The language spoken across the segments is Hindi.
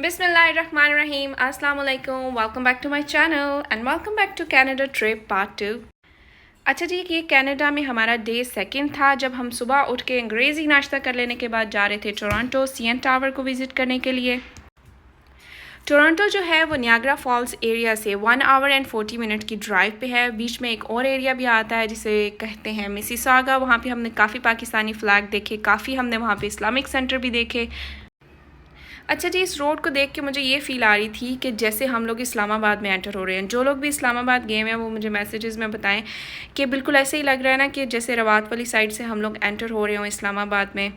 Bismillahirrahmanirrahim. Assalamu alaikum. Welcome back to my channel and welcome back to Canada trip part 2. अच्छा जी, ये कनाडा में हमारा डे सेकंड था जब हम सुबह उठ के अंग्रेज़ी नाश्ता कर लेने के बाद जा रहे थे टोरंटो सीएन टावर को विज़िट करने के लिए। टोरंटो जो है वो नियाग्रा फॉल्स एरिया से 1 आवर एंड 40 मिनट की ड्राइव पे है। बीच में एक और एरिया भी आता है जिसे कहते हैं मिसिसागा। वहाँ पे हमने काफ़ी पाकिस्तानी फ़्लैग देखे, काफ़ी हमने वहाँ पे इस्लामिक सेंटर भी देखे। अच्छा जी, इस रोड को देख के मुझे ये फ़ील आ रही थी कि जैसे हम लोग इस्लामाबाद में एंटर हो रहे हैं। जो लोग भी इस्लामाबाद गए हैं वो मुझे मैसेजेस में बताएं कि बिल्कुल ऐसे ही लग रहा है ना कि जैसे रवात वाली साइड से हम लोग एंटर हो रहे हों इस्लामाबाद में।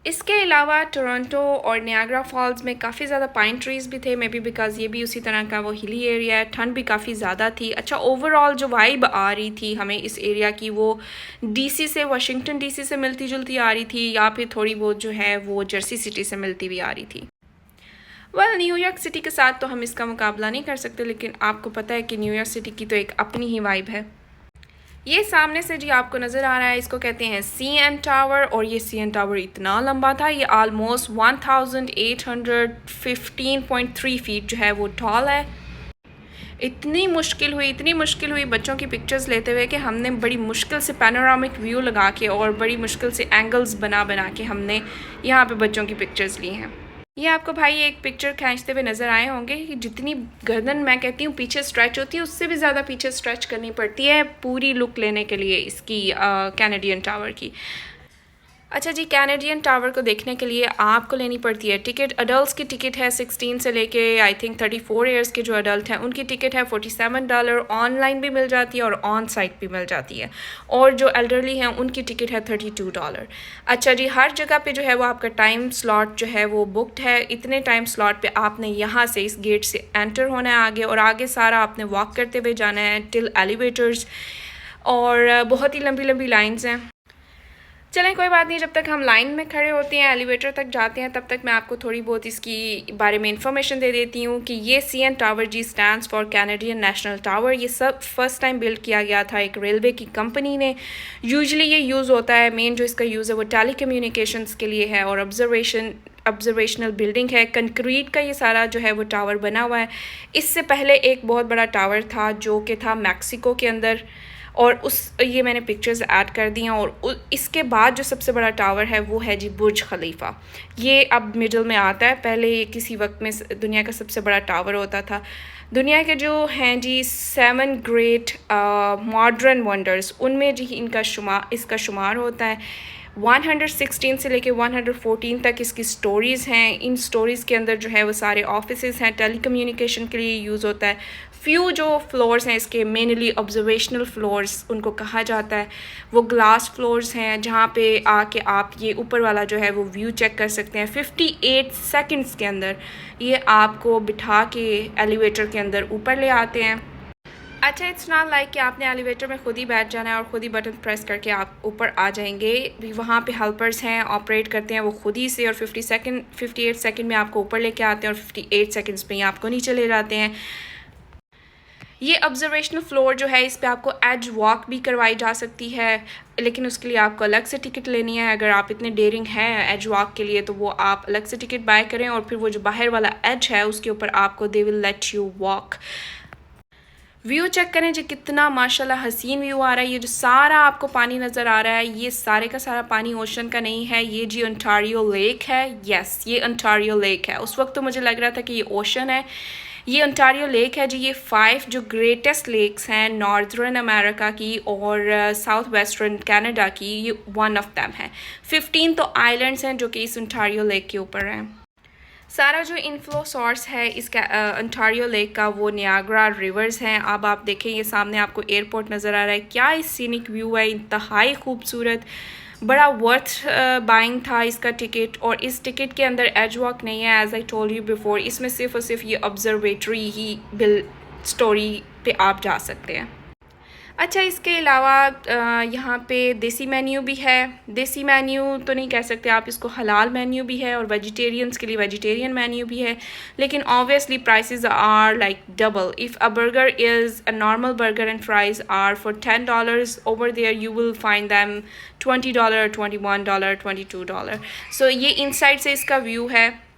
इसके अलावा टोरंटो और नियाग्रा फॉल्स में काफ़ी ज़्यादा पाइन ट्रीज़ भी थे, मे बी बिकॉज़ ये भी उसी तरह का वो हिली एरिया है। ठंड भी काफ़ी ज़्यादा थी। अच्छा, ओवरऑल जो वाइब आ रही थी हमें इस एरिया की वो डीसी से, वाशिंगटन डीसी से मिलती जुलती आ रही थी, या फिर थोड़ी बहुत जो है वो जर्सी सिटी से मिलती भी आ रही थी। न्यूयॉर्क सिटी के साथ तो हम इसका मुकाबला नहीं कर सकते, लेकिन आपको पता है कि न्यूयॉर्क सिटी की तो एक अपनी ही वाइब है। ये सामने से जी आपको नज़र आ रहा है, इसको कहते हैं सीएन टावर। और ये सीएन टावर इतना लंबा था, ये आलमोस्ट 1815.3 फीट जो है वो टॉल है। इतनी मुश्किल हुई बच्चों की पिक्चर्स लेते हुए कि हमने बड़ी मुश्किल से पैनोरामिक व्यू लगा के और बड़ी मुश्किल से एंगल्स बना के हमने यहाँ पे बच्चों की पिक्चर्स ली हैं। ये आपको भाई एक पिक्चर खींचते हुए नज़र आए होंगे कि जितनी गर्दन मैं कहती हूँ पीछे स्ट्रेच होती है, उससे भी ज़्यादा पीछे स्ट्रेच करनी पड़ती है पूरी लुक लेने के लिए इसकी कैनेडियन टावर की। अच्छा जी, कैनेडियन टावर को देखने के लिए आपको लेनी पड़ती है टिकट। अडल्ट्स की टिकट है 16 से लेके आई थिंक 34 ईयर्स के जो अडल्ट हैं उनकी टिकट है $47। ऑनलाइन भी मिल जाती है और ऑन साइट भी मिल जाती है। और जो एल्डरली हैं उनकी टिकट है $32। अच्छा जी, हर जगह पे जो है वो आपका टाइम स्लॉट जो है वो बुकड है। इतने टाइम स्लॉट पे आपने यहाँ से इस गेट से एंटर होना है आगे, और आगे सारा आपने वॉक करते हुए जाना है टिल एलिवेटर्स, और बहुत ही लंबी लंबी लाइन्स हैं। चलें कोई बात नहीं, जब तक हम लाइन में खड़े होते हैं एलिवेटर तक जाते हैं तब तक मैं आपको थोड़ी बहुत इसकी बारे में इंफॉर्मेशन दे देती हूँ कि ये CN tower ji stands for Canadian national tower. ये सब फर्स्ट टाइम बिल्ड किया गया था एक रेलवे की कंपनी ने। यूजुअली ये यूज़ होता है, मेन जो इसका यूज़ है वो टेली कम्युनिकेशंस के लिए है और ऑब्जर्वेशनल बिल्डिंग है। कंक्रीट का ये सारा जो है वो टावर बना हुआ है। इससे पहले एक बहुत बड़ा टावर था जो कि था मैक्सिको के अंदर, और ये मैंने पिक्चर्स ऐड कर दी हैं। और इसके बाद जो सबसे बड़ा टावर है वो है जी बुर्ज खलीफा। ये अब मिडल में आता है, पहले ये किसी वक्त में दुनिया का सबसे बड़ा टावर होता था। दुनिया के जो हैं जी 7 ग्रेट मॉडर्न वंडर्स, उनमें जी इसका शुमार होता है। 116 से लेके 114 तक इसकी स्टोरीज़ हैं। इन स्टोरीज़ के अंदर जो है वो सारे ऑफिसेज़ हैं, टेलीकम्युनिकेशन के लिए यूज़ होता है। फ्यू जो फ्लोर्स हैं इसके, मेनली ऑब्जर्वेशनल फ्लोर्स उनको कहा जाता है, वो ग्लास फ्लोर्स हैं जहाँ पे आके आप ये ऊपर वाला जो है वो व्यू चेक कर सकते हैं। 58 सेकंड्स के अंदर ये आपको बिठा के एलिवेटर के अंदर ऊपर ले आते हैं। अच्छा, इट्स नॉट लाइक कि आपने एलिवेटर में खुद ही बैठ जाना है और ख़ुद ही बटन प्रेस करके आप ऊपर आ जाएंगे। वहाँ पे हेल्पर्स हैं, ऑपरेट करते हैं वो खुद ही से, और 58 सेकंड में आपको ऊपर लेके आते हैं और 58 सेकंड्स में ही आपको नीचे ले जाते हैं। ये ऑब्जर्वेशनल फ्लोर जो है इस पर आपको एज वॉक भी करवाई जा सकती है, लेकिन उसके लिए आपको अलग से टिकट लेनी है। अगर आप इतने डेयरिंग हैं एज वॉक के लिए तो वो आप अलग से टिकट बाय करें, और फिर वो जो बाहर वाला एज है उसके ऊपर आपको they will let you walk. View check करें जी, कितना माशाल्लाह हसीन व्यू आ रहा है। ये जो सारा आपको पानी नज़र आ रहा है ये सारे का सारा पानी ओशन का नहीं है, ये जी ओंटारियो लेक है। यस, ये ओंटारियो लेक है। उस वक्त तो मुझे लग रहा था कि ये ओशन है, ये ओंटारियो लेक है जी। ये 5 जो ग्रेटेस्ट लेक्स हैं नॉर्दर्न अमेरिका की और साउथ वेस्टर्न कनाडा की, ये वन ऑफ दैम है। 15 तो आइलैंड्स हैं जो कि इस ओंटारियो लेक के ऊपर हैं। सारा जो इनफ्लो सोर्स है इसका ओंटारियो लेक का वो नियाग्रा रिवर्स हैं। अब आप देखें ये सामने आपको एयरपोर्ट नज़र आ रहा है। क्या इस सीनिक व्यू है, इंतहाई खूबसूरत, बड़ा वर्थ बाइंग था इसका टिकट। और इस टिकट के अंदर एज वॉक नहीं है, as I told you before. इसमें सिर्फ और सिर्फ ये ऑब्जर्वेटरी ही बिल स्टोरी पे आप जा सकते हैं। अच्छा, इसके अलावा यहाँ पे देसी मेन्यू भी है। देसी मेन्यू तो नहीं कह सकते आप इसको, हलाल मेन्यू भी है और वेजिटेरियंस के लिए वेजिटेरियन मेन्यू भी है। लेकिन obviously prices are like double. If a burger is a normal burger and fries are for $10, over there you will find them $20, $21, $22। So ये इनसाइड से इसका व्यू है।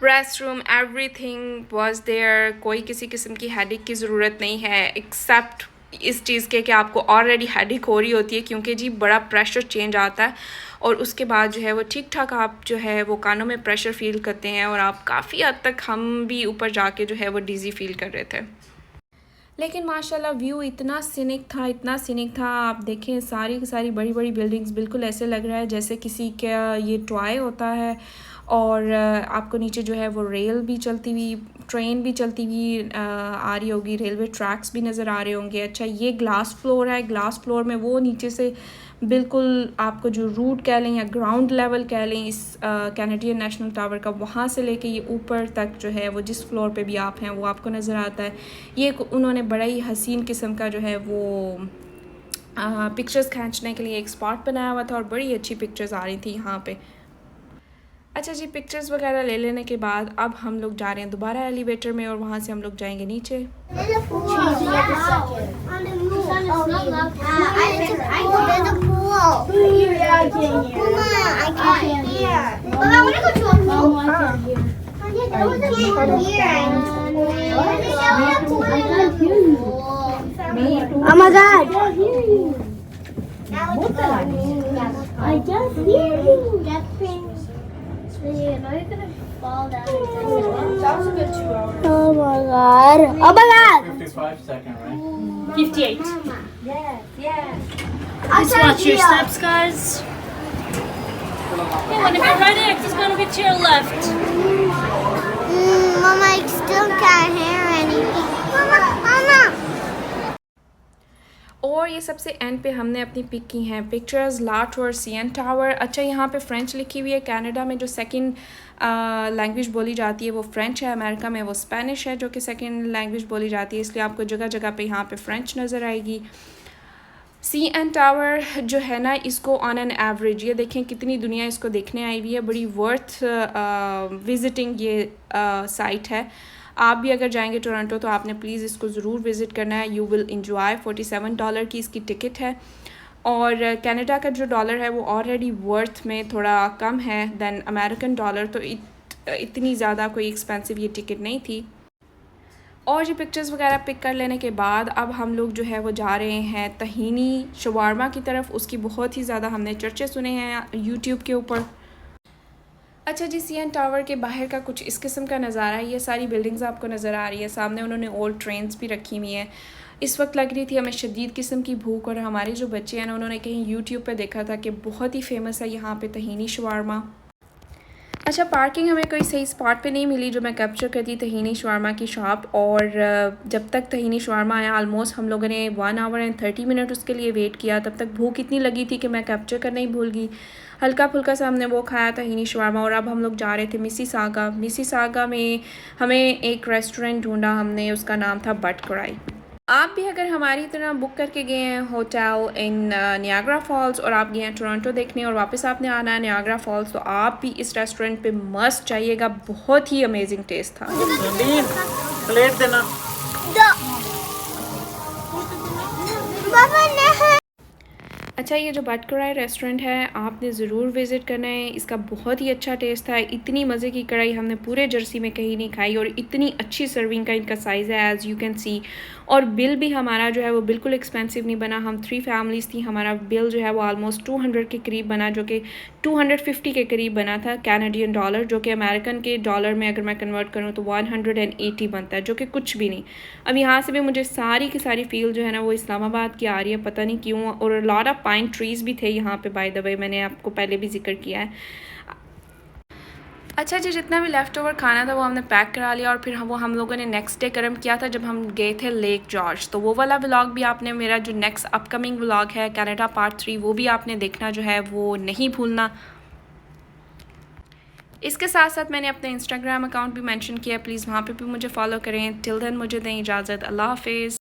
Restroom, everything was there. कोई किसी किस्म की हेडेक की ज़रूरत नहीं है एक्सेप्ट इस चीज़ के कि आपको ऑलरेडी हेडेक हो रही होती है, क्योंकि जी बड़ा प्रेशर चेंज आता है और उसके बाद जो है वो ठीक ठाक आप जो है वो कानों में प्रेशर फील करते हैं और आप काफ़ी हद तक, हम भी ऊपर जाके जो है वो डिज़ी फील कर रहे थे। लेकिन माशाल्लाह व्यू इतना सीनिक था, इतना सीनिक था। आप देखें सारी की सारी बड़ी बड़ी बिल्डिंग्स, बिल्कुल ऐसे लग रहा है जैसे किसी का ये टॉय होता है। और आपको नीचे जो है वो रेल भी चलती हुई, ट्रेन भी चलती हुई आ रही होगी, रेलवे ट्रैक्स भी नज़र आ रहे होंगे। अच्छा, ये ग्लास फ्लोर है। ग्लास फ्लोर में वो नीचे से बिल्कुल आपको जो रूट कह लें या ग्राउंड लेवल कह लें इस कैनेडियन नेशनल टावर का, वहाँ से लेके ये ऊपर तक जो है वो जिस फ्लोर पे भी आप हैं वो आपको नज़र आता है। ये उन्होंने बड़ा ही हसीन किस्म का जो है वो पिक्चर्स खींचने के लिए एक स्पॉट बनाया हुआ था और बड़ी अच्छी पिक्चर्स आ रही थी यहाँ पे। अच्छा जी, पिक्चर्स वगैरह ले लेने के बाद अब हम लोग जा रहे हैं दोबारा एलिवेटर में और वहाँ से हम लोग जाएंगे नीचे। Oh my God! I just hear you. You're gonna fall down. That was a good 2 hours. Oh my God! Oh my God! 55 second, right? 58. Yes, yes. Just watch your steps, guys. Yeah, when you're right next, it's gonna be to your left. Mama, I still can't hear anything. Mama. और ये सबसे एंड पे हमने अपनी पिक की हैं पिक्चर्स ला टूर CN टावर। अच्छा, यहाँ पे फ्रेंच लिखी हुई है। कनाडा में जो सेकंड लैंग्वेज बोली जाती है वो फ्रेंच है, अमेरिका में वो स्पेनिश है जो कि सेकंड लैंग्वेज बोली जाती है, इसलिए आपको जगह जगह पे यहाँ पे फ्रेंच नज़र आएगी। CN टावर जो है ना, इसको ऑन एन एवरेज, ये देखें कितनी दुनिया इसको देखने आई हुई है, बड़ी वर्थ विज़िटिंग ये साइट है। आप भी अगर जाएंगे टोरंटो तो आपने प्लीज़ इसको ज़रूर विज़िट करना है। You will enjoy. $47 की इसकी टिकट है और कनाडा का जो डॉलर है वो ऑलरेडी वर्थ में थोड़ा कम है दैन अमेरिकन डॉलर, तो इतनी ज़्यादा कोई एक्सपेंसिव ये टिकट नहीं थी। और ये पिक्चर्स वगैरह पिक कर लेने के बाद अब हम लोग जो है वो जा रहे हैं तहीनी शवारमा की तरफ। उसकी बहुत ही ज़्यादा हमने चर्चे सुने हैं यूट्यूब के ऊपर। अच्छा जी, CN टावर के बाहर का कुछ इस किस्म का नज़ारा है। ये सारी बिल्डिंग्स आपको नज़र आ रही है। सामने उन्होंने ओल्ड ट्रेन्स भी रखी हुई हैं। इस वक्त लग रही थी हमें शदीद किस्म की भूख और हमारे जो बच्चे हैं ना, उन्होंने कहीं यूट्यूब पे देखा था कि बहुत ही फेमस है यहाँ पे तहीनी शवारमा। अच्छा, पार्किंग हमें कोई सही स्पॉट पे नहीं मिली जो मैं कैप्चर करती तहीनी शवारमा की शॉप। और जब तक तहीनी शवारमा आया ऑलमोस्ट हम लोगों ने 1 आवर एंड 30 मिनट उसके लिए वेट किया। तब तक भूख इतनी लगी थी कि मैं कैप्चर करना ही भूल गई। हल्का फुल्का सा हमने वो खाया तहीनी शवारमा और अब हम लोग जा रहे थे मिसिसागा में हमें एक रेस्टोरेंट ढूंढा हमने, उसका नाम था बट कराई। आप भी अगर हमारी तरह बुक करके गए हैं होटल इन नियाग्रा फॉल्स और आप गए हैं टोरंटो देखने और वापस आपने आना है नियाग्रा फॉल्स, तो आप भी इस रेस्टोरेंट पे मस्ट जाइएगा। बहुत ही अमेजिंग टेस्ट था। प्लेट देना। अच्छा, ये जो बट कराई रेस्टोरेंट है आपने ज़रूर विज़िट करना है। इसका बहुत ही अच्छा टेस्ट था। इतनी मज़े की कढ़ाई हमने पूरे जर्सी में कहीं नहीं खाई और इतनी अच्छी सर्विंग का इनका साइज़ है एज़ यू कैन सी। और बिल भी हमारा जो है वो बिल्कुल एक्सपेंसिव नहीं बना। हम 3 फैमिलीज़ थी, हमारा बिल जो है वो ऑलमोस्ट 200 के करीब बना, जो कि 250 के करीब बना था कैनेडियन डॉलर, जो कि अमेरिकन के डॉलर में अगर मैं कन्वर्ट करूँ तो 180 बनता है, जो कि कुछ भी नहीं। अब यहाँ से भी मुझे सारी की सारी फील जो है ना वो इस्लामाबाद की आ रही है, पता नहीं क्यों। और लॉट ऑफ पाइन ट्रीज़ भी थे यहाँ पे, बाय द वे मैंने आपको पहले भी जिक्र किया है। अच्छा जी, जितना भी लेफ़्ट ओवर खाना था वो हमने पैक करा लिया और फिर हम लोगों ने नेक्स्ट डे गर्म किया था जब हम गए थे लेक जॉर्ज। तो वो वाला व्लॉग भी आपने, मेरा जो नेक्स्ट अपकमिंग व्लॉग है कनाडा पार्ट 3, वो भी आपने देखना जो है वो नहीं भूलना। इसके साथ साथ मैंने अपने इंस्टाग्राम अकाउंट भी मेंशन किया, प्लीज़ वहाँ पे भी मुझे फॉलो करें। टिल देन मुझे दें इजाज़त। अल्लाह हाफिज़।